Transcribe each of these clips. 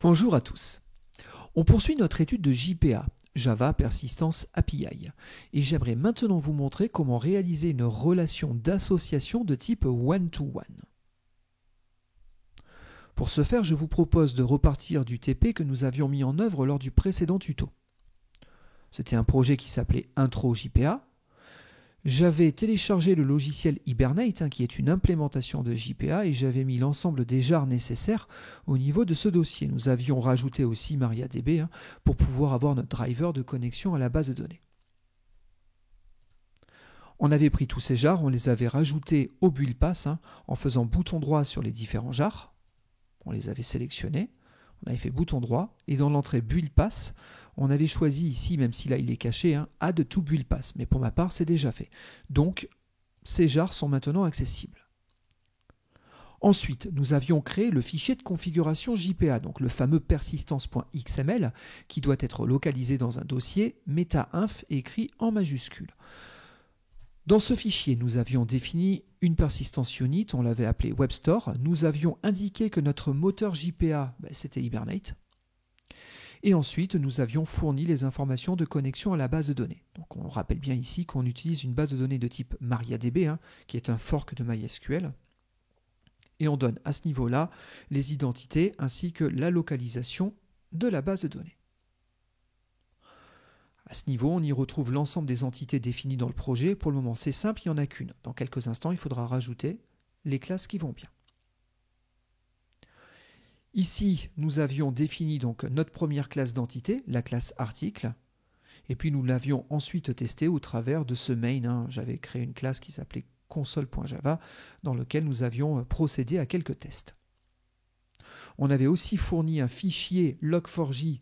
Bonjour à tous. On poursuit notre étude de JPA, Java Persistence API, et j'aimerais maintenant vous montrer comment réaliser une relation d'association de type one-to-one. Pour ce faire, je vous propose de repartir du TP que nous avions mis en œuvre lors du précédent tuto. C'était un projet qui s'appelait Intro JPA. J'avais téléchargé le logiciel Hibernate, qui est une implémentation de JPA, et j'avais mis l'ensemble des jars nécessaires au niveau de ce dossier. Nous avions rajouté aussi MariaDB pour pouvoir avoir notre driver de connexion à la base de données. On avait pris tous ces jars, on les avait rajoutés au buildpass en faisant bouton droit sur les différents jars. On les avait sélectionnés, on avait fait bouton droit, et dans l'entrée buildpass, on avait choisi ici, même si là il est caché, Add to buildpass, mais pour ma part c'est déjà fait. Donc ces jars sont maintenant accessibles. Ensuite, nous avions créé le fichier de configuration JPA, donc le fameux persistance.xml, qui doit être localisé dans un dossier meta-inf écrit en majuscule. Dans ce fichier, nous avions défini une persistance unit, on l'avait appelé WebStore. Nous avions indiqué que notre moteur JPA, c'était Hibernate. Et ensuite, nous avions fourni les informations de connexion à la base de données. Donc on rappelle bien ici qu'on utilise une base de données de type MariaDB, qui est un fork de MySQL. Et on donne à ce niveau-là les identités ainsi que la localisation de la base de données. À ce niveau, on y retrouve l'ensemble des entités définies dans le projet. Pour le moment, c'est simple, il n'y en a qu'une. Dans quelques instants, il faudra rajouter les classes qui vont bien. Ici, nous avions défini donc notre première classe d'entité, la classe article, et puis nous l'avions ensuite testé au travers de ce main. J'avais créé une classe qui s'appelait console.java, dans lequel nous avions procédé à quelques tests. On avait aussi fourni un fichier log4j,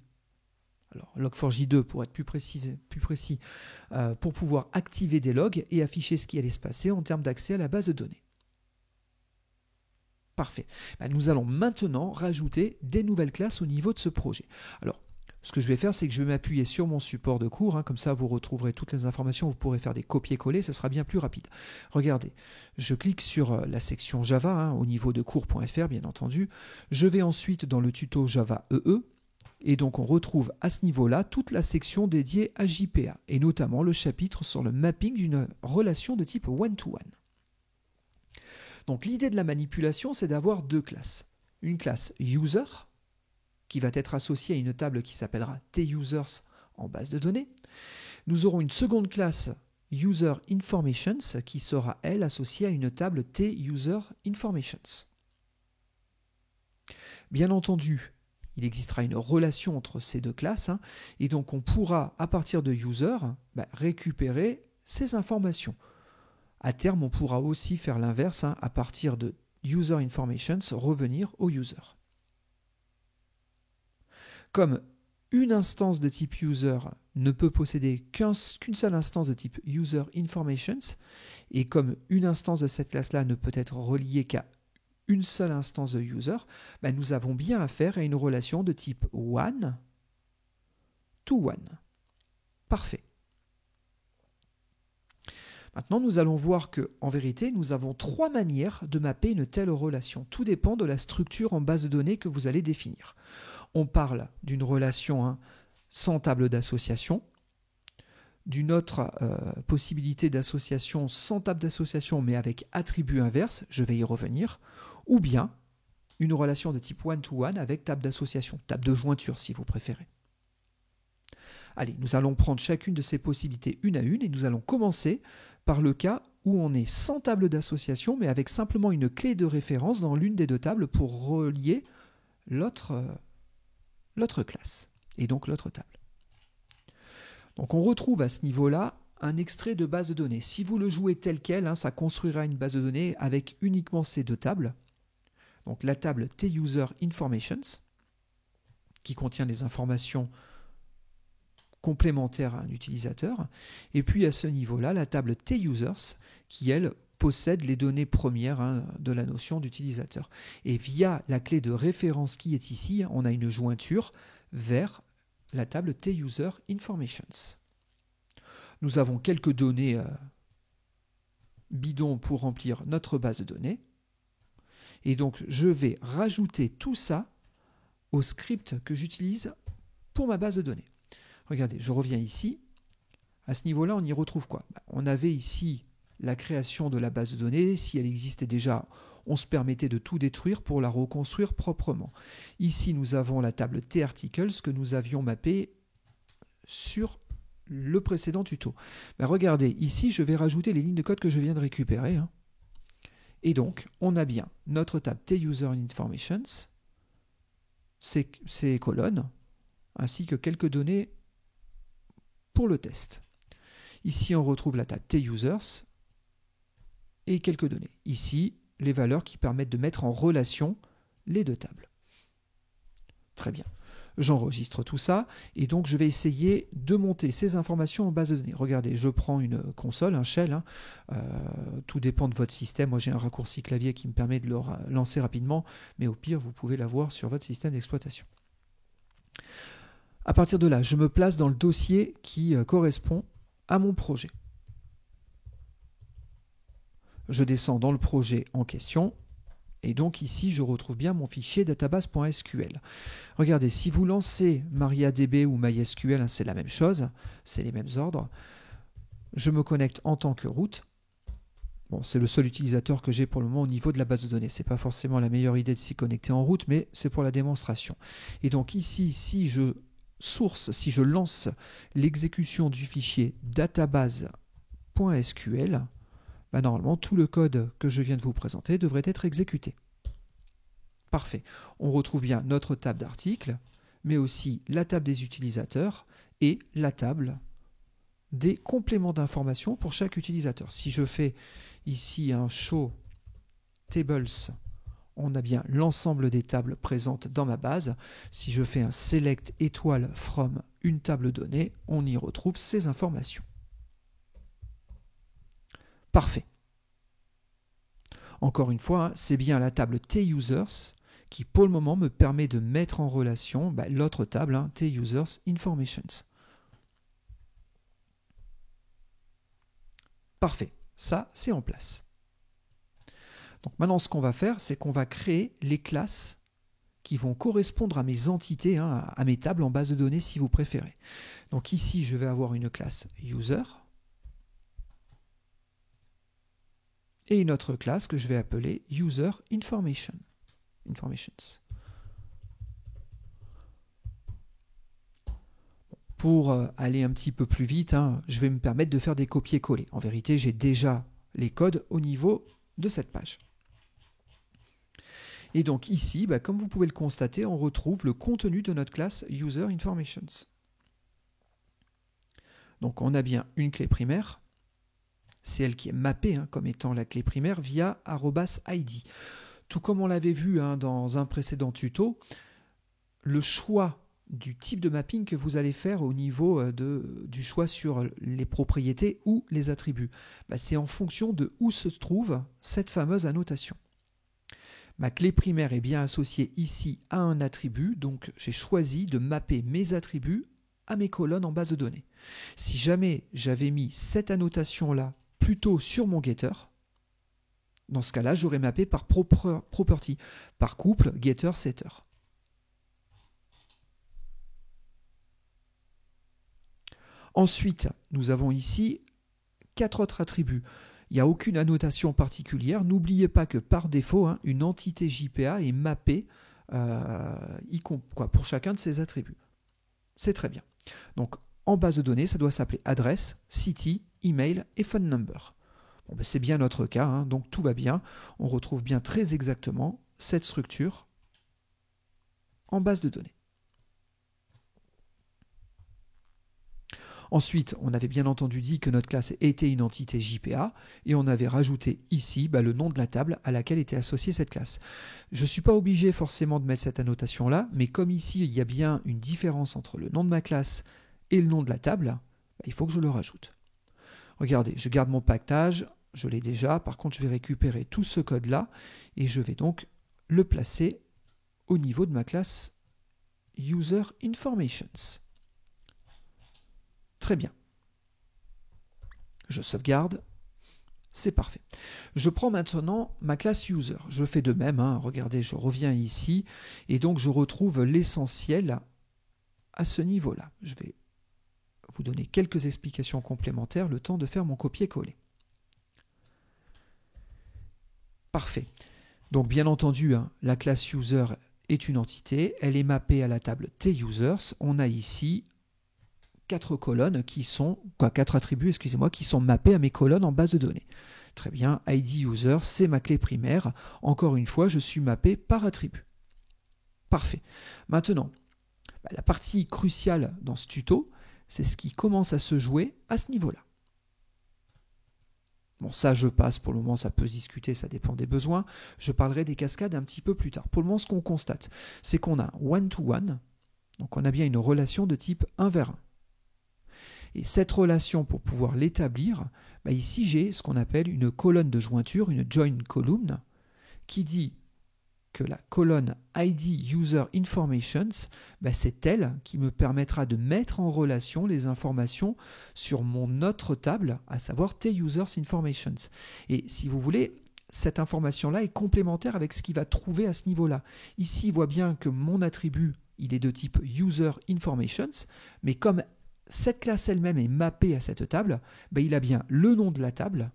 alors log4j2 pour être plus précis, pour pouvoir activer des logs et afficher ce qui allait se passer en termes d'accès à la base de données. Parfait. Nous allons maintenant rajouter des nouvelles classes au niveau de ce projet. Alors, ce que je vais faire, c'est que je vais m'appuyer sur mon support de cours, comme ça vous retrouverez toutes les informations, vous pourrez faire des copier-coller, ce sera bien plus rapide. Regardez, je clique sur la section Java, au niveau de cours.fr bien entendu. Je vais ensuite dans le tuto Java EE, et donc on retrouve à ce niveau-là toute la section dédiée à JPA, et notamment le chapitre sur le mapping d'une relation de type one-to-one. Donc l'idée de la manipulation, c'est d'avoir deux classes. Une classe user, qui va être associée à une table qui s'appellera TUsers en base de données. Nous aurons une seconde classe user informations qui sera, elle, associée à une table TUser informations. Bien entendu, il existera une relation entre ces deux classes, et donc on pourra, à partir de user, récupérer ces informations. À terme, on pourra aussi faire l'inverse, à partir de user informations, revenir au user. Comme une instance de type user ne peut posséder qu'une seule instance de type user informations, et comme une instance de cette classe-là ne peut être reliée qu'à une seule instance de user, nous avons bien affaire à une relation de type one to one. Parfait. Maintenant, nous allons voir qu'en vérité, nous avons trois manières de mapper une telle relation. Tout dépend de la structure en base de données que vous allez définir. On parle d'une relation sans table d'association, d'une autre possibilité d'association sans table d'association mais avec attribut inverse, je vais y revenir, ou bien une relation de type one-to-one avec table d'association, table de jointure si vous préférez. Allez, nous allons prendre chacune de ces possibilités une à une et nous allons commencer par le cas où on est sans table d'association mais avec simplement une clé de référence dans l'une des deux tables pour relier l'autre classe et donc l'autre table. Donc on retrouve à ce niveau-là un extrait de base de données. Si vous le jouez tel quel, ça construira une base de données avec uniquement ces deux tables. Donc la table TUser Informations qui contient les informations complémentaires à un utilisateur, et puis à ce niveau-là, la table TUsers qui, elle, possède les données premières de la notion d'utilisateur. Et via la clé de référence qui est ici, on a une jointure vers la table TUser Informations. Nous avons quelques données bidons pour remplir notre base de données, et donc je vais rajouter tout ça au script que j'utilise pour ma base de données. Regardez, je reviens ici. À ce niveau-là, on y retrouve quoi? On avait ici la création de la base de données. Si elle existait déjà, on se permettait de tout détruire pour la reconstruire proprement. Ici, nous avons la table T-Articles que nous avions mappée sur le précédent tuto. Regardez, ici, je vais rajouter les lignes de code que je viens de récupérer. Et donc, on a bien notre table T-User Informations, ces colonnes, ainsi que quelques données pour le test. Ici, on retrouve la table T-Users et quelques données. Ici, les valeurs qui permettent de mettre en relation les deux tables. Très bien. J'enregistre tout ça et donc je vais essayer de monter ces informations en base de données. Regardez, je prends une console, un shell, tout dépend de votre système. Moi j'ai un raccourci clavier qui me permet de le lancer rapidement, mais au pire vous pouvez l'avoir sur votre système d'exploitation. À partir de là, je me place dans le dossier qui correspond à mon projet. Je descends dans le projet en question. Et donc ici, je retrouve bien mon fichier database.sql. Regardez, si vous lancez MariaDB ou MySQL, c'est la même chose, c'est les mêmes ordres. Je me connecte en tant que root. Bon, c'est le seul utilisateur que j'ai pour le moment au niveau de la base de données. Ce n'est pas forcément la meilleure idée de s'y connecter en root, mais c'est pour la démonstration. Et donc ici, si je lance l'exécution du fichier database.sql, normalement, tout le code que je viens de vous présenter devrait être exécuté. Parfait. On retrouve bien notre table d'articles, mais aussi la table des utilisateurs et la table des compléments d'information pour chaque utilisateur. Si je fais ici un show tables, on a bien l'ensemble des tables présentes dans ma base. Si je fais un select étoile from une table donnée, on y retrouve ces informations. Parfait. Encore une fois, c'est bien la table T-Users qui, pour le moment, me permet de mettre en relation l'autre table, T-Users Informations. Parfait. Ça, c'est en place. Donc maintenant, ce qu'on va faire, c'est qu'on va créer les classes qui vont correspondre à mes entités, à mes tables en base de données, si vous préférez. Donc ici, je vais avoir une classe User et une autre classe que je vais appeler User Informations. Pour aller un petit peu plus vite, je vais me permettre de faire des copier-coller. En vérité, j'ai déjà les codes au niveau de cette page. Et donc ici, comme vous pouvez le constater, on retrouve le contenu de notre classe User Informations. Donc on a bien une clé primaire. C'est elle qui est mappée comme étant la clé primaire via @id. Tout comme on l'avait vu dans un précédent tuto, le choix du type de mapping que vous allez faire au niveau du choix sur les propriétés ou les attributs, c'est en fonction de où se trouve cette fameuse annotation. Ma clé primaire est bien associée ici à un attribut, donc j'ai choisi de mapper mes attributs à mes colonnes en base de données. Si jamais j'avais mis cette annotation-là plutôt sur mon getter, dans ce cas-là, j'aurais mappé par property, par couple getter-setter. Ensuite, nous avons ici 4 autres attributs. Il n'y a aucune annotation particulière. N'oubliez pas que par défaut, une entité JPA est mappée pour chacun de ces attributs. C'est très bien. Donc, en base de données, ça doit s'appeler adresse, city, email et phone number. Bon, c'est bien notre cas, donc tout va bien. On retrouve bien très exactement cette structure en base de données. Ensuite, on avait bien entendu dit que notre classe était une entité JPA et on avait rajouté ici le nom de la table à laquelle était associée cette classe. Je ne suis pas obligé forcément de mettre cette annotation-là, mais comme ici, il y a bien une différence entre le nom de ma classe et le nom de la table, il faut que je le rajoute. Regardez, je garde mon pactage, je l'ai déjà. Par contre, je vais récupérer tout ce code-là et je vais donc le placer au niveau de ma classe User Informations. Très bien. Je sauvegarde. C'est parfait. Je prends maintenant ma classe user. Je fais de même, hein. Regardez, je reviens ici et donc je retrouve l'essentiel à ce niveau-là. Je vais vous donner quelques explications complémentaires, le temps de faire mon copier-coller. Parfait. Donc bien entendu, hein, la classe user est une entité, elle est mappée à la table TUsers. On a ici 4 colonnes qui sont, quatre attributs, excusez-moi, qui sont mappés à mes colonnes en base de données. Très bien, ID user, c'est ma clé primaire. Encore une fois, je suis mappé par attribut. Parfait. Maintenant, la partie cruciale dans ce tuto, c'est ce qui commence à se jouer à ce niveau-là. Bon, ça, je passe. Pour le moment, ça peut se discuter, ça dépend des besoins. Je parlerai des cascades un petit peu plus tard. Pour le moment, ce qu'on constate, c'est qu'on a one-to-one. Donc, on a bien une relation de type 1 vers 1. Et cette relation, pour pouvoir l'établir, ici, j'ai ce qu'on appelle une colonne de jointure, une join column, qui dit que la colonne ID User Informations, c'est elle qui me permettra de mettre en relation les informations sur mon autre table, à savoir TUsers Informations. Et si vous voulez, cette information-là est complémentaire avec ce qu'il va trouver à ce niveau-là. Ici, il voit bien que mon attribut, il est de type User Informations, mais comme cette classe elle-même est mappée à cette table, il a bien le nom de la table,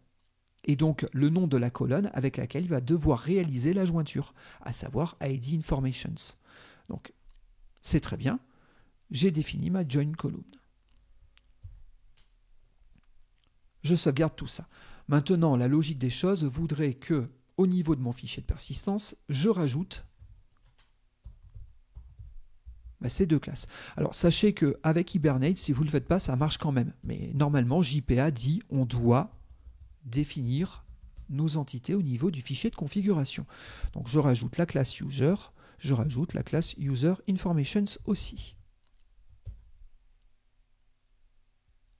et donc le nom de la colonne avec laquelle il va devoir réaliser la jointure, à savoir ID Informations. Donc, c'est très bien. J'ai défini ma join column. Je sauvegarde tout ça. Maintenant, la logique des choses voudrait que, au niveau de mon fichier de persistance, je rajoute ces 2 classes. Alors, sachez qu'avec Hibernate, si vous ne le faites pas, ça marche quand même. Mais normalement, JPA dit on doit définir nos entités au niveau du fichier de configuration. Donc je rajoute la classe user, je rajoute la classe user informations aussi.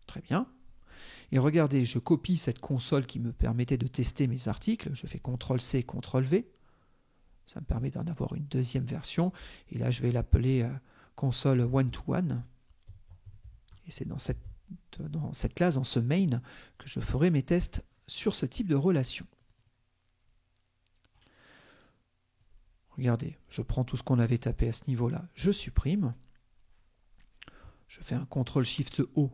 Très bien. Et regardez, je copie cette console qui me permettait de tester mes articles. Je fais CTRL-C, CTRL-V. Ça me permet d'en avoir une deuxième version. Et là, je vais l'appeler console one-to-one. Et c'est dans cette classe, dans ce main, que je ferai mes tests sur ce type de relation. Regardez, je prends tout ce qu'on avait tapé à ce niveau-là, je supprime. Je fais un CTRL-SHIFT-O,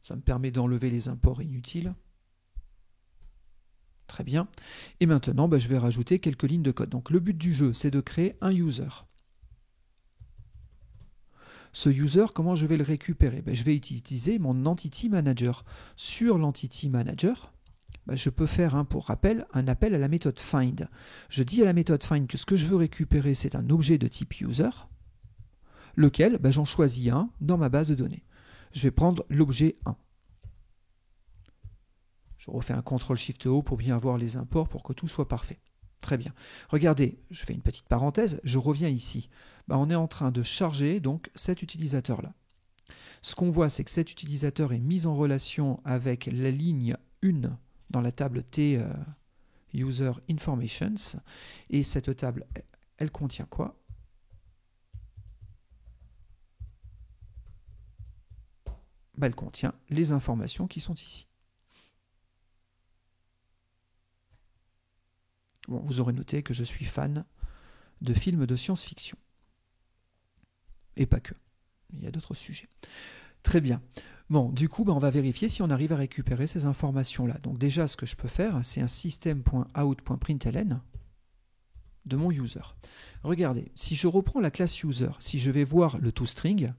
ça me permet d'enlever les imports inutiles. Très bien. Et maintenant, je vais rajouter quelques lignes de code. Donc le but du jeu, c'est de créer un user. Ce user, comment je vais le récupérer? Je vais utiliser mon Entity Manager. Sur l'Entity Manager, je peux faire, pour rappel, un appel à la méthode find. Je dis à la méthode find que ce que je veux récupérer, c'est un objet de type user, lequel j'en choisis un dans ma base de données. Je vais prendre l'objet 1. Je refais un CTRL-SHIFT-O pour bien avoir les imports pour que tout soit parfait. Très bien. Regardez, je fais une petite parenthèse, je reviens ici. On est en train de charger donc cet utilisateur-là. Ce qu'on voit, c'est que cet utilisateur est mis en relation avec la ligne 1 dans la table T User Informations. Et cette table, elle contient quoi? Elle contient les informations qui sont ici. Bon, vous aurez noté que je suis fan de films de science-fiction. Et pas que. Il y a d'autres sujets. Très bien. Bon, du coup, on va vérifier si on arrive à récupérer ces informations-là. Donc déjà, ce que je peux faire, c'est un system.out.println de mon user. Regardez, si je reprends la classe user, si je vais voir le toString,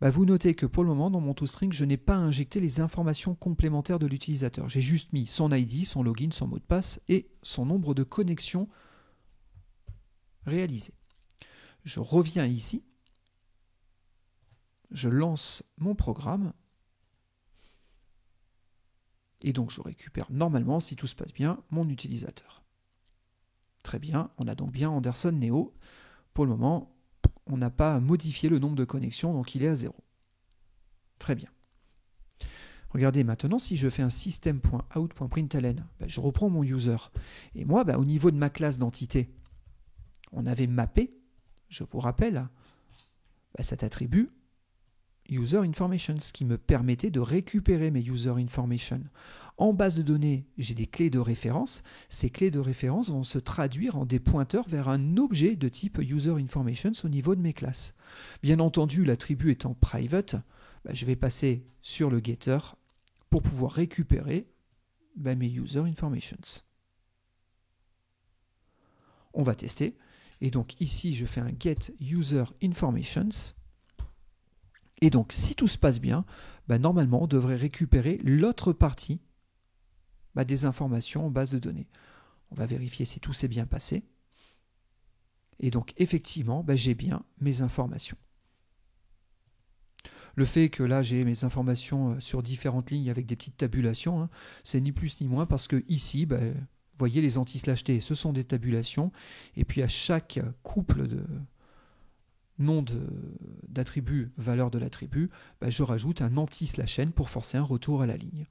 vous notez que pour le moment, dans mon toString, je n'ai pas injecté les informations complémentaires de l'utilisateur. J'ai juste mis son ID, son login, son mot de passe et son nombre de connexions réalisées. Je reviens ici. Je lance mon programme et donc je récupère normalement, si tout se passe bien, mon utilisateur. Très bien, on a donc bien Anderson Neo. Pour le moment, on n'a pas modifié le nombre de connexions, donc il est à 0. Très bien. Regardez maintenant, si je fais un system.out.println, je reprends mon user. Et moi, au niveau de ma classe d'entité, on avait mappé, je vous rappelle, cet attribut User Information, ce qui me permettait de récupérer mes User Information. En base de données, j'ai des clés de référence. Ces clés de référence vont se traduire en des pointeurs vers un objet de type user informations au niveau de mes classes. Bien entendu, l'attribut étant private, je vais passer sur le getter pour pouvoir récupérer mes user informations. On va tester. Et donc ici, je fais un get user informations. Et donc, si tout se passe bien, normalement, on devrait récupérer l'autre partie des informations en base de données. On va vérifier si tout s'est bien passé. Et donc, effectivement, j'ai bien mes informations. Le fait que là, j'ai mes informations sur différentes lignes avec des petites tabulations, hein, c'est ni plus ni moins parce que ici, vous voyez, les anti/t, ce sont des tabulations. Et puis, à chaque couple de nom d'attribut, valeur de l'attribut, je rajoute un anti/n pour forcer un retour à la ligne.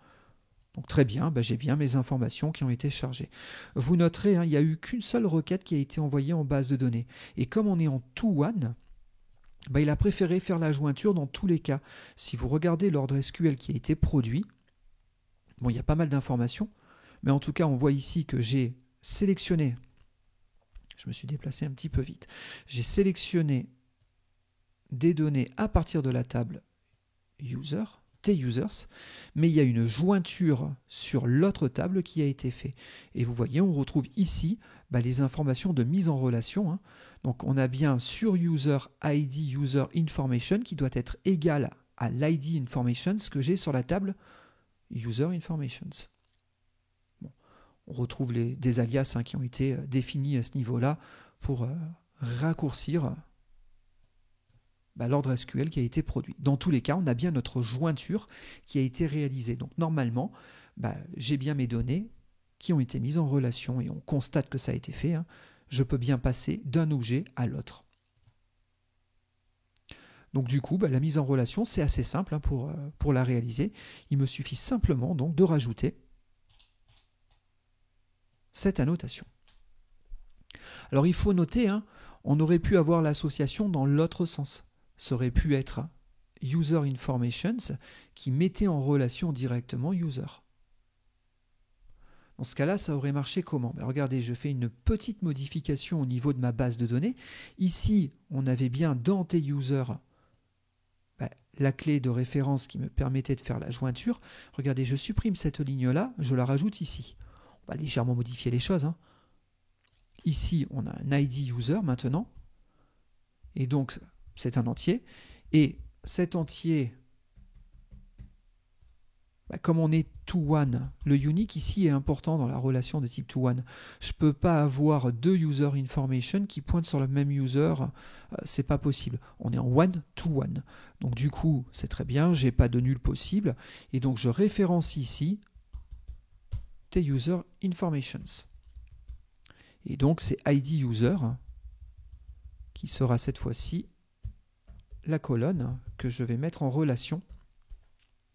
Donc très bien, j'ai bien mes informations qui ont été chargées. Vous noterez, il n'y a eu qu'une seule requête qui a été envoyée en base de données. Et comme on est en to-one, il a préféré faire la jointure dans tous les cas. Si vous regardez l'ordre SQL qui a été produit, il y a pas mal d'informations, mais en tout cas, on voit ici que j'ai sélectionné, je me suis déplacé un petit peu vite, j'ai sélectionné des données à partir de la table user, T-users, mais il y a une jointure sur l'autre table qui a été faite. Et vous voyez, on retrouve ici les informations de mise en relation. Hein. Donc on a bien sur user ID user information qui doit être égal à l'ID informations que j'ai sur la table user informations. Bon. On retrouve des alias qui ont été définis à ce niveau-là pour raccourcir l'ordre SQL qui a été produit. Dans tous les cas, on a bien notre jointure qui a été réalisée. Donc normalement, j'ai bien mes données qui ont été mises en relation et on constate que ça a été fait. Hein. Je peux bien passer d'un objet à l'autre. Donc du coup, la mise en relation, c'est assez simple pour la réaliser. Il me suffit simplement donc de rajouter cette annotation. Alors il faut noter, on aurait pu avoir l'association dans l'autre sens. Ça aurait pu être user informations qui mettait en relation directement user. Dans ce cas-là, ça aurait marché comment? Regardez, je fais une petite modification au niveau de ma base de données. Ici, on avait bien dans T-user la clé de référence qui me permettait de faire la jointure. Regardez, je supprime cette ligne-là, je la rajoute ici. On va légèrement modifier les choses. Ici, on a un ID user maintenant. Et donc, c'est un entier. Et cet entier, comme on est to-one, le unique ici est important dans la relation de type to-one. Je ne peux pas avoir deux user information qui pointent sur le même user. C'est pas possible. On est en one-to-one. Donc du coup, c'est très bien. J'ai pas de nul possible. Et donc, je référence ici tes user informations. Et donc, c'est ID user qui sera cette fois-ci la colonne que je vais mettre en relation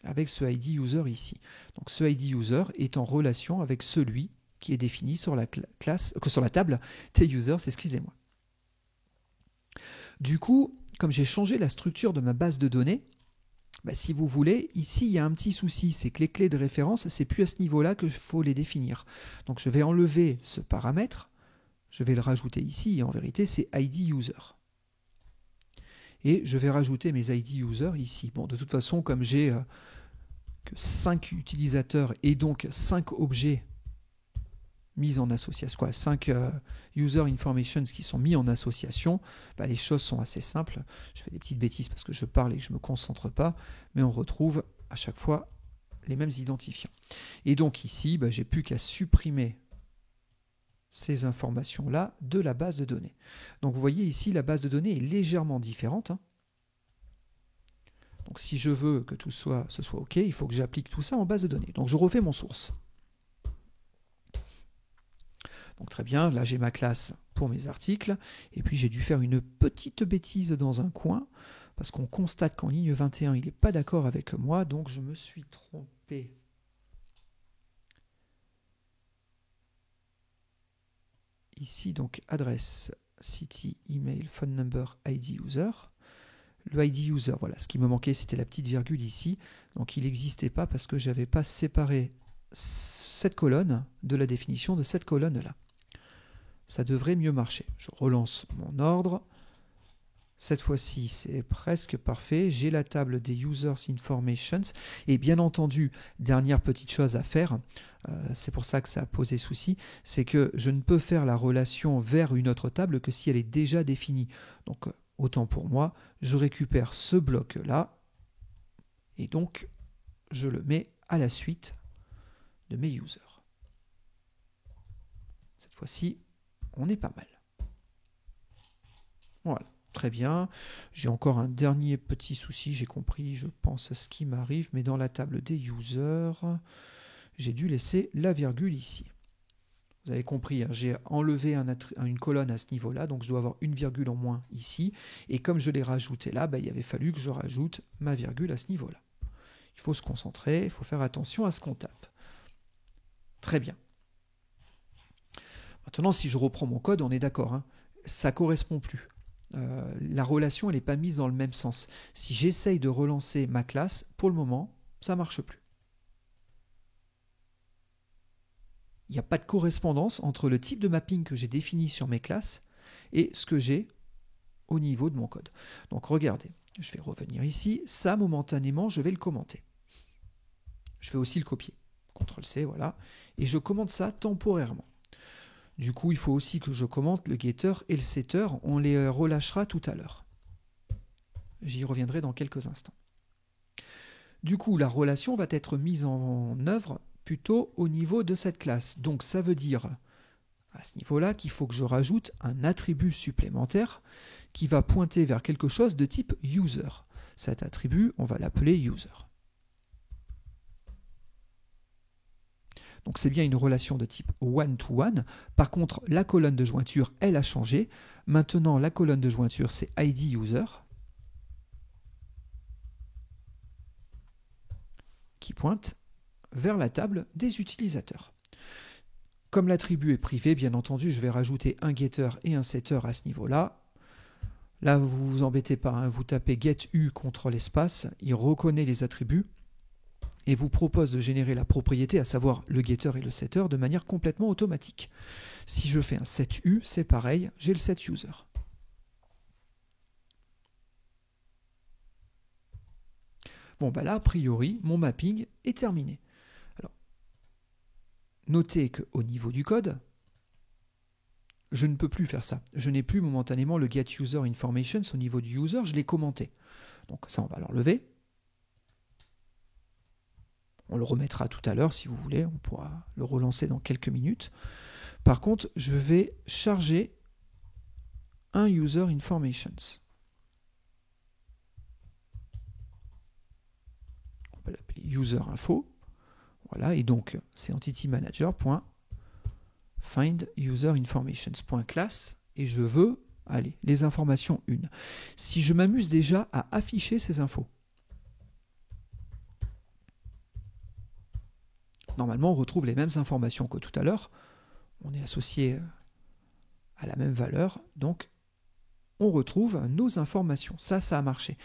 avec ce ID user ici. Donc ce ID user est en relation avec celui qui est défini sur la sur la table T-users, excusez-moi. Du coup, comme j'ai changé la structure de ma base de données, si vous voulez, ici il y a un petit souci, c'est que les clés de référence, c'est plus à ce niveau-là que il faut les définir. Donc je vais enlever ce paramètre, je vais le rajouter ici, et en vérité c'est ID user. Et je vais rajouter mes ID users ici. Bon, de toute façon, comme j'ai que 5 utilisateurs et donc 5 objets mis en association, 5 user informations qui sont mis en association, les choses sont assez simples. Je fais des petites bêtises parce que je parle et que je ne me concentre pas, mais on retrouve à chaque fois les mêmes identifiants. Et donc ici, j'ai plus qu'à supprimer ces informations-là de la base de données. Donc vous voyez ici, la base de données est légèrement différente. Donc si je veux que tout ce soit OK, il faut que j'applique tout ça en base de données. Donc je refais mon source. Donc très bien, là j'ai ma classe pour mes articles, et puis j'ai dû faire une petite bêtise dans un coin, parce qu'on constate qu'en ligne 21, il n'est pas d'accord avec moi, donc je me suis trompé. Ici, donc, adresse, city, email, phone number, ID user. Le ID user, voilà, ce qui me manquait, c'était la petite virgule ici. Donc, il n'existait pas parce que je n'avais pas séparé cette colonne de la définition de cette colonne-là. Ça devrait mieux marcher. Je relance mon ordre. Cette fois-ci, c'est presque parfait. J'ai la table des Users Informations. Et bien entendu, dernière petite chose à faire, c'est pour ça que ça a posé souci, c'est que je ne peux faire la relation vers une autre table que si elle est déjà définie. Donc, autant pour moi, je récupère ce bloc-là et donc je le mets à la suite de mes users. Cette fois-ci, on est pas mal. Voilà. Très bien. J'ai encore un dernier petit souci. J'ai compris, je pense, ce qui m'arrive. Mais dans la table des users, j'ai dû laisser la virgule ici. Vous avez compris, hein, j'ai enlevé une colonne à ce niveau-là. Donc, je dois avoir une virgule en moins ici. Et comme je l'ai rajouté là, il avait fallu que je rajoute ma virgule à ce niveau-là. Il faut se concentrer. Il faut faire attention à ce qu'on tape. Très bien. Maintenant, si je reprends mon code, on est d'accord. Hein, ça ne correspond plus. La relation elle n'est pas mise dans le même sens. Si j'essaye de relancer ma classe, pour le moment, ça ne marche plus. Il n'y a pas de correspondance entre le type de mapping que j'ai défini sur mes classes et ce que j'ai au niveau de mon code. Donc regardez, je vais revenir ici. Ça, momentanément, je vais le commenter. Je vais aussi le copier. CTRL-C, voilà. Et je commente ça temporairement. Du coup, il faut aussi que je commente le getter et le setter. On les relâchera tout à l'heure. J'y reviendrai dans quelques instants. Du coup, la relation va être mise en œuvre plutôt au niveau de cette classe. Donc, ça veut dire à ce niveau-là qu'il faut que je rajoute un attribut supplémentaire qui va pointer vers quelque chose de type user. Cet attribut, on va l'appeler user. Donc c'est bien une relation de type one-to-one. Par contre, la colonne de jointure, elle a changé. Maintenant, la colonne de jointure, c'est ID user, qui pointe vers la table des utilisateurs. Comme l'attribut est privé, bien entendu, je vais rajouter un getter et un setter à ce niveau-là. Là, vous vous embêtez pas, hein, vous tapez getU CTRL espace, il reconnaît les attributs et vous propose de générer la propriété, à savoir le getter et le setter, de manière complètement automatique. Si je fais un setU, c'est pareil, j'ai le setUser. Bon, là, a priori, mon mapping est terminé. Alors, notez qu'au niveau du code, je ne peux plus faire ça. Je n'ai plus momentanément le getUserInformations au niveau du user, je l'ai commenté. Donc ça, on va l'enlever. On le remettra tout à l'heure si vous voulez, on pourra le relancer dans quelques minutes. Par contre, je vais charger un user informations. On va l'appeler user info. Voilà, et donc c'est entity manager.find user informations.class et je veux, allez, les informations 1. Si je m'amuse déjà à afficher ces infos, normalement, on retrouve les mêmes informations que tout à l'heure. On est associé à la même valeur, donc on retrouve nos informations. Ça a marché.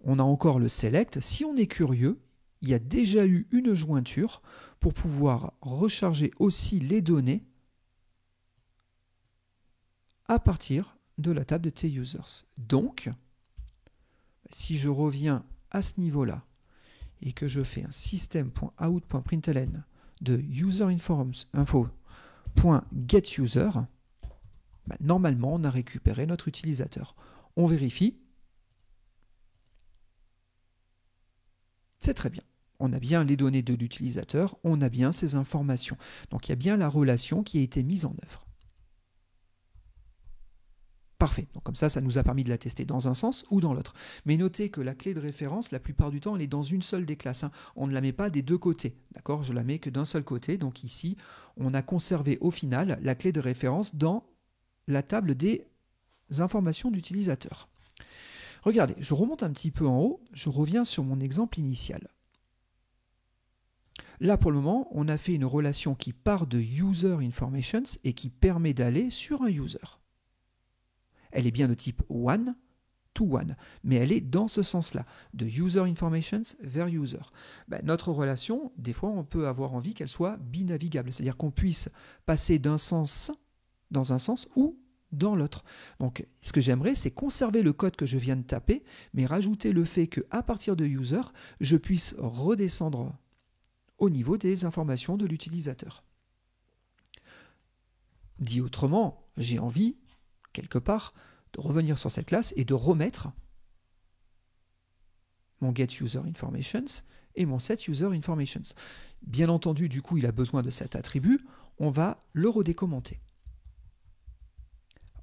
On a encore le select. Si on est curieux, il y a déjà eu une jointure pour pouvoir recharger aussi les données à partir de la table de TUsers. Donc, si je reviens à ce niveau-là, et que je fais un system.out.println de userinfo.getUser, normalement, on a récupéré notre utilisateur. On vérifie. C'est très bien. On a bien les données de l'utilisateur, on a bien ces informations. Donc, il y a bien la relation qui a été mise en œuvre. Parfait. Donc comme ça nous a permis de la tester dans un sens ou dans l'autre. Mais notez que la clé de référence, la plupart du temps, elle est dans une seule des classes. Hein. On ne la met pas des deux côtés. D'accord ? Je la mets que d'un seul côté. Donc ici, on a conservé au final la clé de référence dans la table des informations d'utilisateur. Regardez, je remonte un petit peu en haut. Je reviens sur mon exemple initial. Là, pour le moment, on a fait une relation qui part de user informations et qui permet d'aller sur un user. Elle est bien de type one, to one, mais elle est dans ce sens-là, de user informations vers user. Ben, notre relation, des fois, on peut avoir envie qu'elle soit binavigable, c'est-à-dire qu'on puisse passer d'un sens dans un sens ou dans l'autre. Donc, ce que j'aimerais, c'est conserver le code que je viens de taper, mais rajouter le fait qu'à partir de user, je puisse redescendre au niveau des informations de l'utilisateur. Dit autrement, j'ai envie, quelque part, de revenir sur cette classe et de remettre mon getUserInformations et mon setUserInformations. Bien entendu, du coup, il a besoin de cet attribut, on va le redécommenter.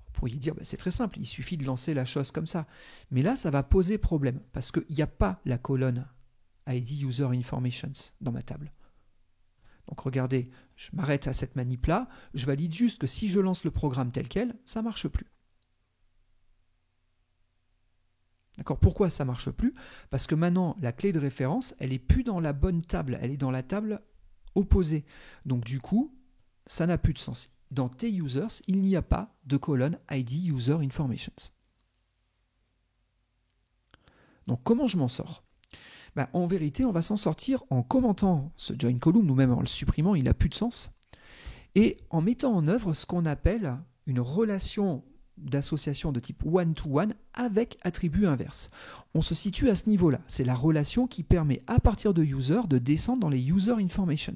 Vous pourriez dire, ben, c'est très simple, il suffit de lancer la chose comme ça. Mais là, ça va poser problème, parce qu'il n'y a pas la colonne IDUserInformations dans ma table. Donc regardez, je m'arrête à cette manip-là, je valide juste que si je lance le programme tel quel, ça ne marche plus. D'accord? Pourquoi ça ne marche plus? Parce que maintenant, la clé de référence, elle n'est plus dans la bonne table, elle est dans la table opposée. Donc du coup, ça n'a plus de sens. Dans TUsers, il n'y a pas de colonne IDUserInformations. Donc comment je m'en sors? Ben, en vérité, on va s'en sortir en commentant ce join column, ou même en le supprimant, il n'a plus de sens, et en mettant en œuvre ce qu'on appelle une relation d'association de type one-to-one avec attribut inverse. On se situe à ce niveau-là. C'est la relation qui permet à partir de user de descendre dans les user informations.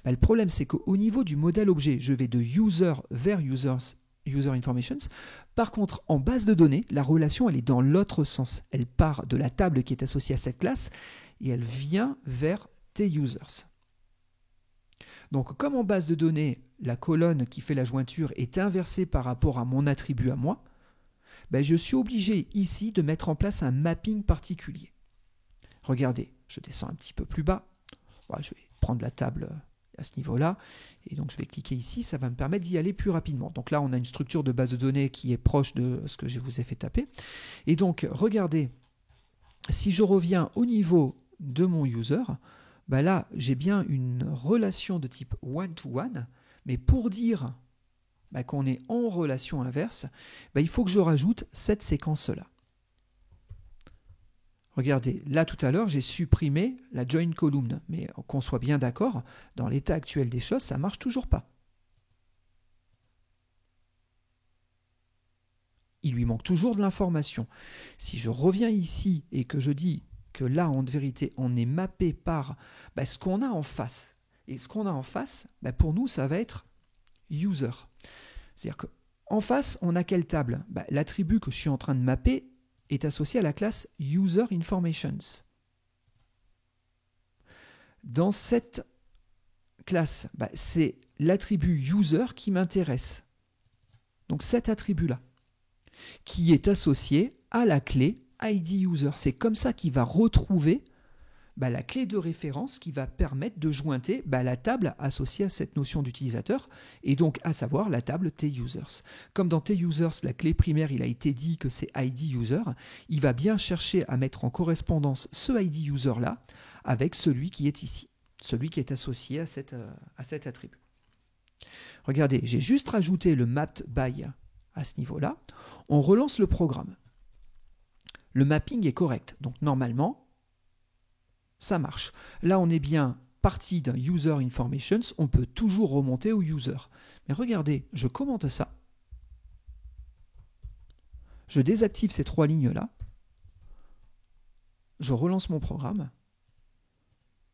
Ben, le problème, c'est qu'au niveau du modèle objet, je vais de user vers user informations. Par contre, en base de données, la relation, elle est dans l'autre sens. Elle part de la table qui est associée à cette classe et elle vient vers TUsers. Donc, comme en base de données, la colonne qui fait la jointure est inversée par rapport à mon attribut à moi, ben, je suis obligé ici de mettre en place un mapping particulier. Regardez, je descends un petit peu plus bas. Voilà, je vais prendre la table à ce niveau-là. Et donc, je vais cliquer ici, ça va me permettre d'y aller plus rapidement. Donc là, on a une structure de base de données qui est proche de ce que je vous ai fait taper. Et donc, regardez, si je reviens au niveau de mon user, ben là, j'ai bien une relation de type one-to-one, mais pour dire ben, qu'on est en relation inverse, ben, il faut que je rajoute cette séquence-là. Regardez, là tout à l'heure, j'ai supprimé la join column, mais qu'on soit bien d'accord, dans l'état actuel des choses, ça ne marche toujours pas. Il lui manque toujours de l'information. Si je reviens ici et que je dis que là, en vérité, on est mappé par ben, ce qu'on a en face. Et ce qu'on a en face, ben, pour nous, ça va être user. C'est-à-dire qu'en face, on a quelle table? Ben, l'attribut que je suis en train de mapper est associé à la classe userInformations. Dans cette classe, ben, c'est l'attribut user qui m'intéresse. Donc cet attribut-là, qui est associé à la clé IDUser. C'est comme ça qu'il va retrouver ben, la clé de référence qui va permettre de jointer ben, la table associée à cette notion d'utilisateur, et donc à savoir la table TUsers. Comme dans TUsers, la clé primaire, il a été dit que c'est IDUser, il va bien chercher à mettre en correspondance ce IDUser-là avec celui qui est ici, celui qui est associé à cet attribut. Regardez, j'ai juste rajouté le mapped by à ce niveau-là. On relance le programme. Le mapping est correct, donc normalement, ça marche. Là, on est bien parti d'un user informations, on peut toujours remonter au user. Mais regardez, je commente ça. Je désactive ces trois lignes-là. Je relance mon programme.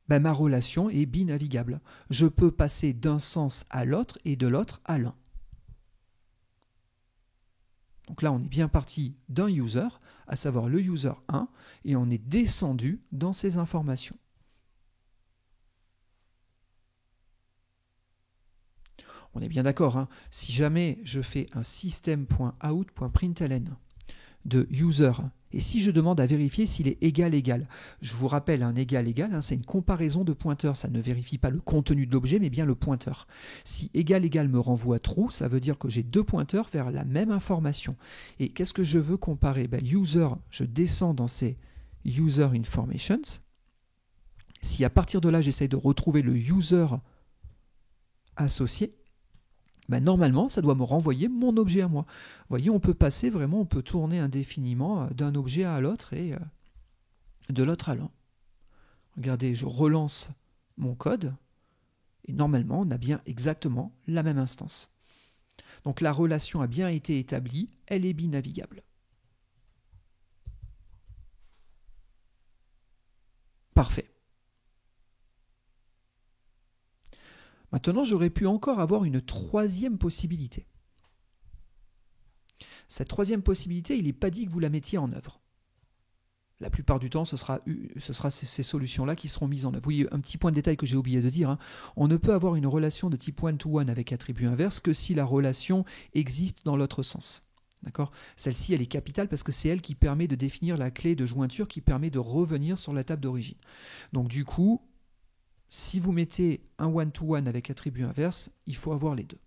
Ben, ma relation est binavigable. Je peux passer d'un sens à l'autre et de l'autre à l'un. Donc là, on est bien parti d'un user, à savoir le user 1, et on est descendu dans ces informations. On est bien d'accord, hein, si jamais je fais un system.out.println de user, et si je demande à vérifier s'il est égal, je vous rappelle, un égal, hein, c'est une comparaison de pointeurs, ça ne vérifie pas le contenu de l'objet, mais bien le pointeur. Si égal me renvoie true, ça veut dire que j'ai deux pointeurs vers la même information. Et qu'est-ce que je veux comparer? Ben, user, je descends dans ces user informations. Si à partir de là, j'essaye de retrouver le user associé, Ben, normalement, ça doit me renvoyer mon objet à moi. Vous voyez, on peut passer vraiment, on peut tourner indéfiniment d'un objet à l'autre et de l'autre à l'un. Regardez, je relance mon code et normalement, on a bien exactement la même instance. Donc la relation a bien été établie, elle est binavigable. Parfait. Maintenant, j'aurais pu encore avoir une troisième possibilité. Cette troisième possibilité, il n'est pas dit que vous la mettiez en œuvre. La plupart du temps, ce sera ces solutions-là qui seront mises en œuvre. Oui, un petit point de détail que j'ai oublié de dire, hein. On ne peut avoir une relation de type one-to-one avec attribut inverse que si la relation existe dans l'autre sens. D'accord ? Celle-ci, elle est capitale parce que c'est elle qui permet de définir la clé de jointure qui permet de revenir sur la table d'origine. Donc du coup, si vous mettez un one-to-one avec attribut inverse, il faut avoir les deux.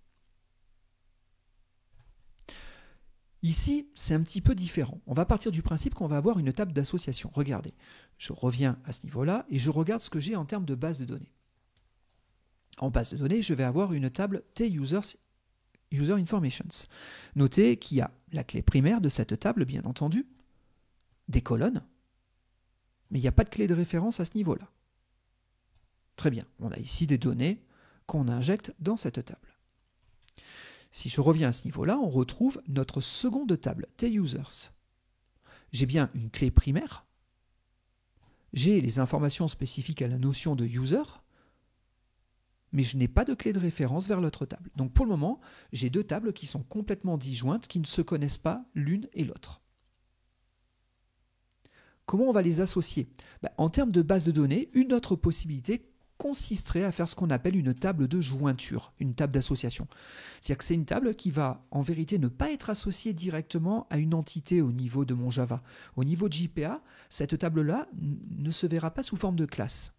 Ici, c'est un petit peu différent. On va partir du principe qu'on va avoir une table d'association. Regardez, je reviens à ce niveau-là et je regarde ce que j'ai en termes de base de données. En base de données, je vais avoir une table T-User Informations. Notez qu'il y a la clé primaire de cette table, bien entendu, des colonnes, mais il n'y a pas de clé de référence à ce niveau-là. Très bien, on a ici des données qu'on injecte dans cette table. Si je reviens à ce niveau-là, on retrouve notre seconde table, T-Users. J'ai bien une clé primaire, j'ai les informations spécifiques à la notion de user, mais je n'ai pas de clé de référence vers l'autre table. Donc pour le moment, j'ai deux tables qui sont complètement disjointes, qui ne se connaissent pas l'une et l'autre. Comment on va les associer ? En termes de base de données, une autre possibilité consisterait à faire ce qu'on appelle une table de jointure, une table d'association. C'est-à-dire que c'est une table qui va en vérité ne pas être associée directement à une entité au niveau de mon Java. Au niveau de JPA, cette table-là ne se verra pas sous forme de classe.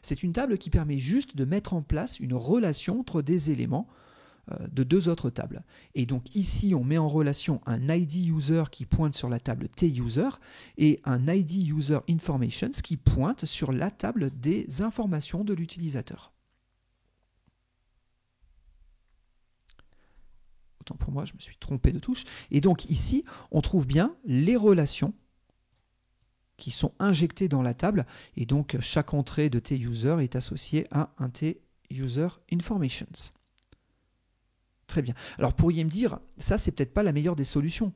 C'est une table qui permet juste de mettre en place une relation entre des éléments de deux autres tables. Et donc ici, on met en relation un ID user qui pointe sur la table T-user et un ID user informations qui pointe sur la table des informations de l'utilisateur. Autant pour moi, je me suis trompé de touche. Et donc ici, on trouve bien les relations qui sont injectées dans la table. Et donc chaque entrée de T-user est associée à un T-user informations. Très bien. Alors, vous pourriez me dire, ça, c'est peut-être pas la meilleure des solutions.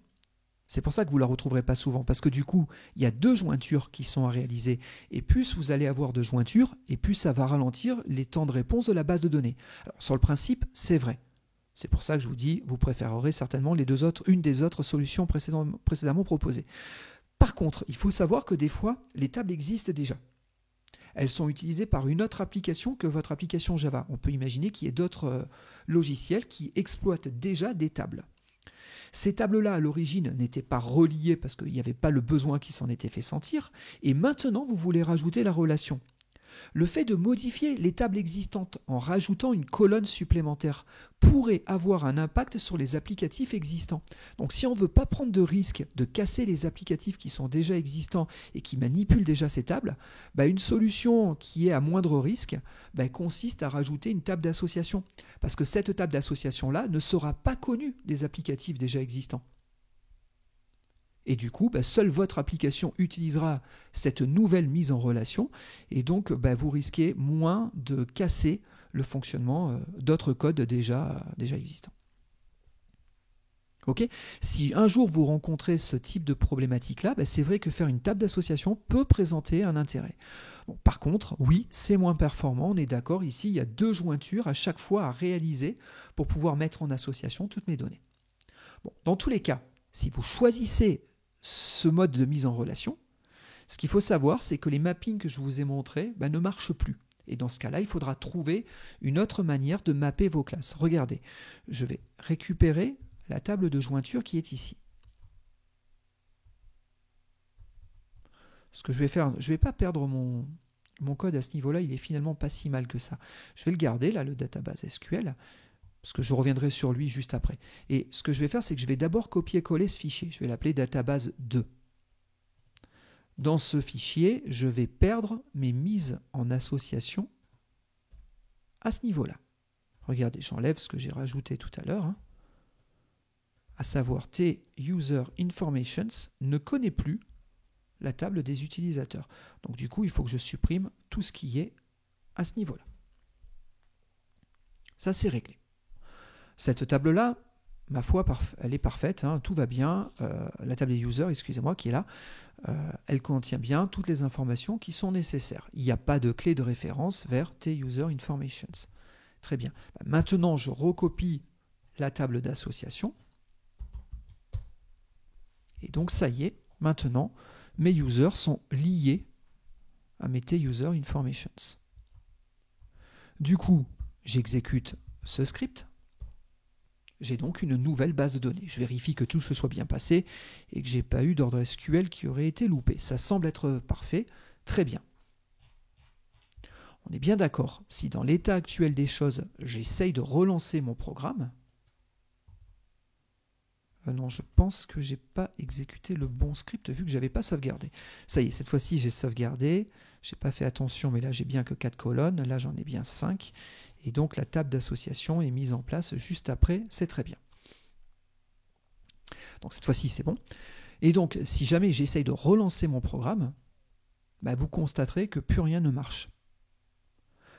C'est pour ça que vous ne la retrouverez pas souvent, parce que du coup, il y a deux jointures qui sont à réaliser. Et plus vous allez avoir de jointures, et plus ça va ralentir les temps de réponse de la base de données. Alors, sur le principe, c'est vrai. C'est pour ça que je vous dis, vous préférerez certainement une des autres solutions précédemment proposées. Par contre, il faut savoir que des fois, les tables existent déjà. Elles sont utilisées par une autre application que votre application Java. On peut imaginer qu'il y ait d'autres logiciels qui exploitent déjà des tables. Ces tables-là, à l'origine, n'étaient pas reliées parce qu'il n'y avait pas le besoin qui s'en était fait sentir, et maintenant, vous voulez rajouter la relation. Le fait de modifier les tables existantes en rajoutant une colonne supplémentaire pourrait avoir un impact sur les applicatifs existants. Donc si on ne veut pas prendre de risque de casser les applicatifs qui sont déjà existants et qui manipulent déjà ces tables, une solution qui est à moindre risque consiste à rajouter une table d'association. Parce que cette table d'association-là ne sera pas connue des applicatifs déjà existants. Et du coup, seule votre application utilisera cette nouvelle mise en relation et donc vous risquez moins de casser le fonctionnement d'autres codes déjà existants. Okay ? Si un jour vous rencontrez ce type de problématique-là, c'est vrai que faire une table d'association peut présenter un intérêt. Bon, par contre, oui, c'est moins performant, on est d'accord, ici il y a deux jointures à chaque fois à réaliser pour pouvoir mettre en association toutes mes données. Bon, dans tous les cas, si vous choisissez ce mode de mise en relation, ce qu'il faut savoir, c'est que les mappings que je vous ai montrés ne marchent plus. Et dans ce cas-là, il faudra trouver une autre manière de mapper vos classes. Regardez, je vais récupérer la table de jointure qui est ici. Ce que je vais faire, je ne vais pas perdre mon code à ce niveau-là, il est finalement pas si mal que ça. Je vais le garder, là, le database SQL, parce que je reviendrai sur lui juste après. Et ce que je vais faire, c'est que je vais d'abord copier-coller ce fichier. Je vais l'appeler database 2. Dans ce fichier, je vais perdre mes mises en association à ce niveau-là. Regardez, j'enlève ce que j'ai rajouté tout à l'heure, hein, à savoir T User Informations ne connaît plus la table des utilisateurs. Donc du coup, il faut que je supprime tout ce qui est à ce niveau-là. Ça, c'est réglé. Cette table-là, ma foi, elle est parfaite, hein, tout va bien. La table des users, excusez-moi, qui est là, elle contient bien toutes les informations qui sont nécessaires. Il n'y a pas de clé de référence vers T User Informations. Très bien. Maintenant, je recopie la table d'association. Et donc, ça y est, maintenant, mes users sont liés à mes T User Informations. Du coup, j'exécute ce script. J'ai donc une nouvelle base de données. Je vérifie que tout se soit bien passé et que je n'ai pas eu d'ordre SQL qui aurait été loupé. Ça semble être parfait. Très bien. On est bien d'accord. Si dans l'état actuel des choses, j'essaye de relancer mon programme, non, je pense que je n'ai pas exécuté le bon script vu que je n'avais pas sauvegardé. Ça y est, cette fois-ci, j'ai sauvegardé. Je n'ai pas fait attention, mais là, j'ai bien que 4 colonnes. Là, j'en ai bien 5. Et donc, la table d'association est mise en place juste après. C'est très bien. Donc, cette fois-ci, c'est bon. Et donc, si jamais j'essaye de relancer mon programme, bah, vous constaterez que plus rien ne marche.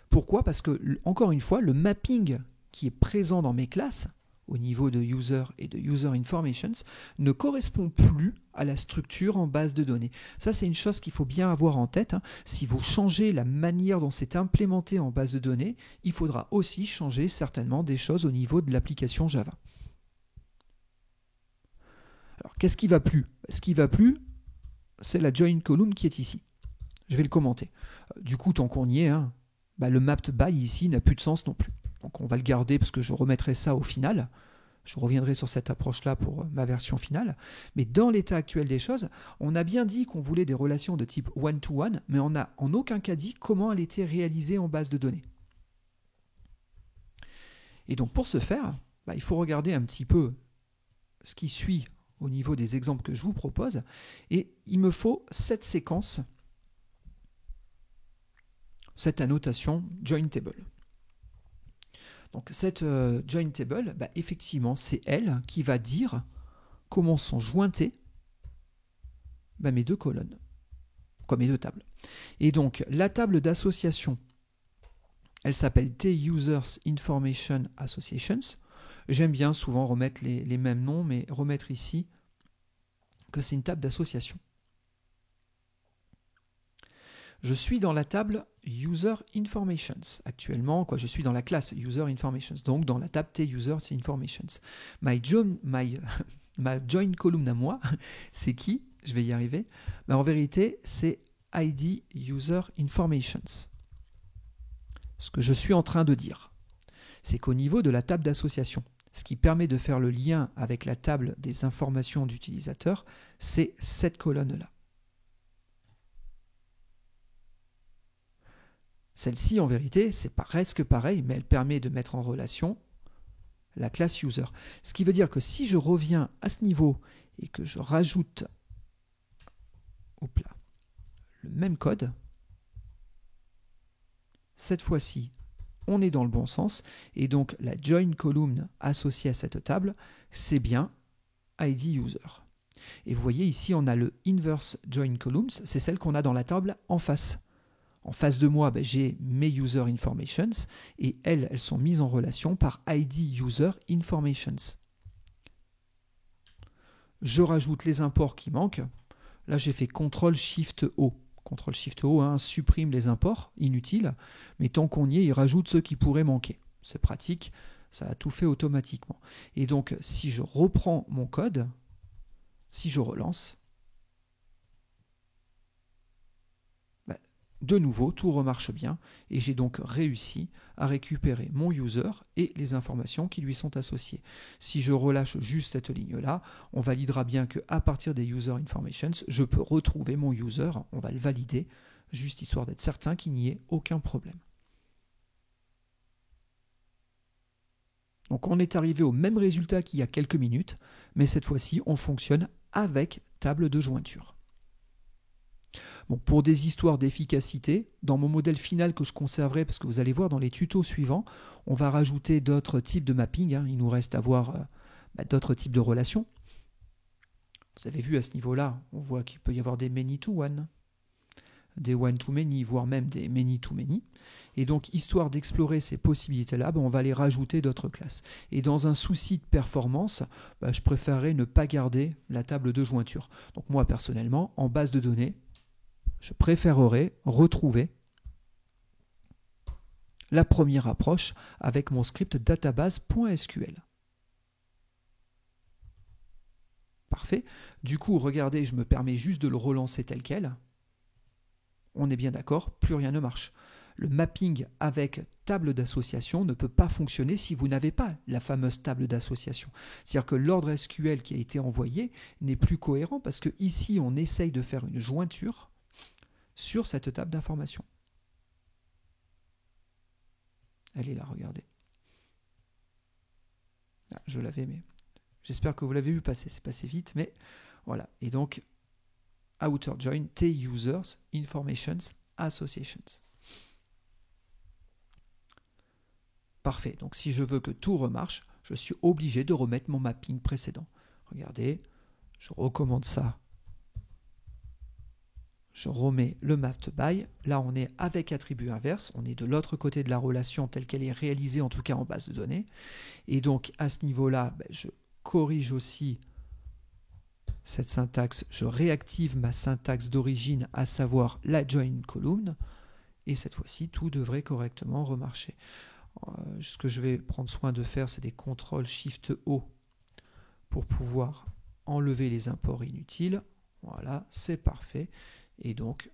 Pourquoi? Parce que, encore une fois, le mapping qui est présent dans mes classes, au niveau de user et de user informations, ne correspond plus à la structure en base de données. Ça, c'est une chose qu'il faut bien avoir en tête, hein. Si vous changez la manière dont c'est implémenté en base de données, il faudra aussi changer certainement des choses au niveau de l'application Java. Alors, qu'est-ce qui ne va plus? Ce qui ne va plus, c'est la join column qui est ici. Je vais le commenter. Du coup, tant qu'on y est, hein, bah, le mapped by ici n'a plus de sens non plus. Donc on va le garder parce que je remettrai ça au final. Je reviendrai sur cette approche-là pour ma version finale. Mais dans l'état actuel des choses, on a bien dit qu'on voulait des relations de type one-to-one, mais on n'a en aucun cas dit comment elle était réalisée en base de données. Et donc pour ce faire, bah, il faut regarder un petit peu ce qui suit au niveau des exemples que je vous propose. Et il me faut cette séquence, cette annotation join table. Donc cette join table, bah, effectivement, c'est elle qui va dire comment sont jointées bah, mes deux colonnes, comme mes deux tables. Et donc la table d'association, elle s'appelle T-Users Information Associations. J'aime bien souvent remettre les mêmes noms, mais remettre ici que c'est une table d'association. Je suis dans la table User Informations. Actuellement, je suis dans la classe User Informations, donc dans la table T-Users Informations. Ma join column à moi, c'est qui? Je vais y arriver. Ben, en vérité, c'est ID User Informations. Ce que je suis en train de dire, c'est qu'au niveau de la table d'association, ce qui permet de faire le lien avec la table des informations d'utilisateurs, c'est cette colonne-là. Celle-ci, en vérité, c'est presque pareil, mais elle permet de mettre en relation la classe user. Ce qui veut dire que si je reviens à ce niveau et que je rajoute le même code, cette fois-ci, on est dans le bon sens. Et donc, la join column associée à cette table, c'est bien ID user. Et vous voyez ici, on a le inverse join columns, c'est celle qu'on a dans la table en face. En face de moi, ben, j'ai mes user informations et elles sont mises en relation par ID user informations. Je rajoute les imports qui manquent. Là, j'ai fait CTRL-SHIFT-O. CTRL-SHIFT-O hein, supprime les imports inutiles, mais tant qu'on y est, il rajoute ceux qui pourraient manquer. C'est pratique, ça a tout fait automatiquement. Et donc, si je reprends mon code, si je relance, de nouveau, tout remarche bien et j'ai donc réussi à récupérer mon user et les informations qui lui sont associées. Si je relâche juste cette ligne-là, on validera bien qu'à partir des user informations, je peux retrouver mon user. On va le valider, juste histoire d'être certain qu'il n'y ait aucun problème. Donc on est arrivé au même résultat qu'il y a quelques minutes, mais cette fois-ci, on fonctionne avec table de jointure. Bon, pour des histoires d'efficacité, dans mon modèle final que je conserverai, parce que vous allez voir dans les tutos suivants, on va rajouter d'autres types de mapping. Il nous reste à voir d'autres types de relations. Vous avez vu à ce niveau-là, on voit qu'il peut y avoir des many-to-one, des one-to-many, voire même des many-to-many. Et donc, histoire d'explorer ces possibilités-là, on va les rajouter d'autres classes. Et dans un souci de performance, je préférerais ne pas garder la table de jointure. Donc moi, personnellement, en base de données, je préférerais retrouver la première approche avec mon script database.sql. Parfait. Du coup, regardez, je me permets juste de le relancer tel quel. On est bien d'accord, plus rien ne marche. Le mapping avec table d'association ne peut pas fonctionner si vous n'avez pas la fameuse table d'association. C'est-à-dire que l'ordre SQL qui a été envoyé n'est plus cohérent parce que ici, on essaye de faire une jointure sur cette table d'information. Elle est là, regardez. Ah, je l'avais, mais j'espère que vous l'avez vu passer. C'est passé vite, mais voilà. Et donc, outer join t-users informations associations. Parfait. Donc, si je veux que tout remarche, je suis obligé de remettre mon mapping précédent. Regardez, je recommande ça. Je remets le mapped by. Là, on est avec attribut inverse. On est de l'autre côté de la relation telle qu'elle est réalisée, en tout cas en base de données. Et donc, à ce niveau-là, je corrige aussi cette syntaxe. Je réactive ma syntaxe d'origine, à savoir la join column. Et cette fois-ci, tout devrait correctement remarcher. Ce que je vais prendre soin de faire, c'est des CTRL-SHIFT-O pour pouvoir enlever les imports inutiles. Voilà, c'est parfait. Et donc,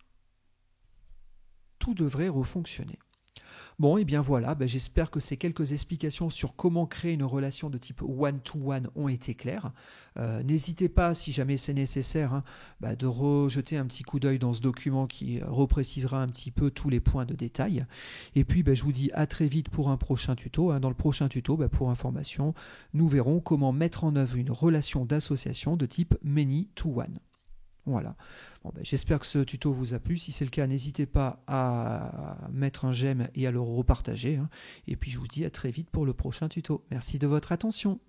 tout devrait refonctionner. Bon, et bien voilà, j'espère que ces quelques explications sur comment créer une relation de type one-to-one ont été claires. N'hésitez pas, si jamais c'est nécessaire, de rejeter un petit coup d'œil dans ce document qui reprécisera un petit peu tous les points de détail. Et puis, je vous dis à très vite pour un prochain tuto. Dans le prochain tuto, pour information, nous verrons comment mettre en œuvre une relation d'association de type many-to-one. Voilà. Bon, j'espère que ce tuto vous a plu. Si c'est le cas, n'hésitez pas à mettre un j'aime et à le repartager. Et puis je vous dis à très vite pour le prochain tuto. Merci de votre attention.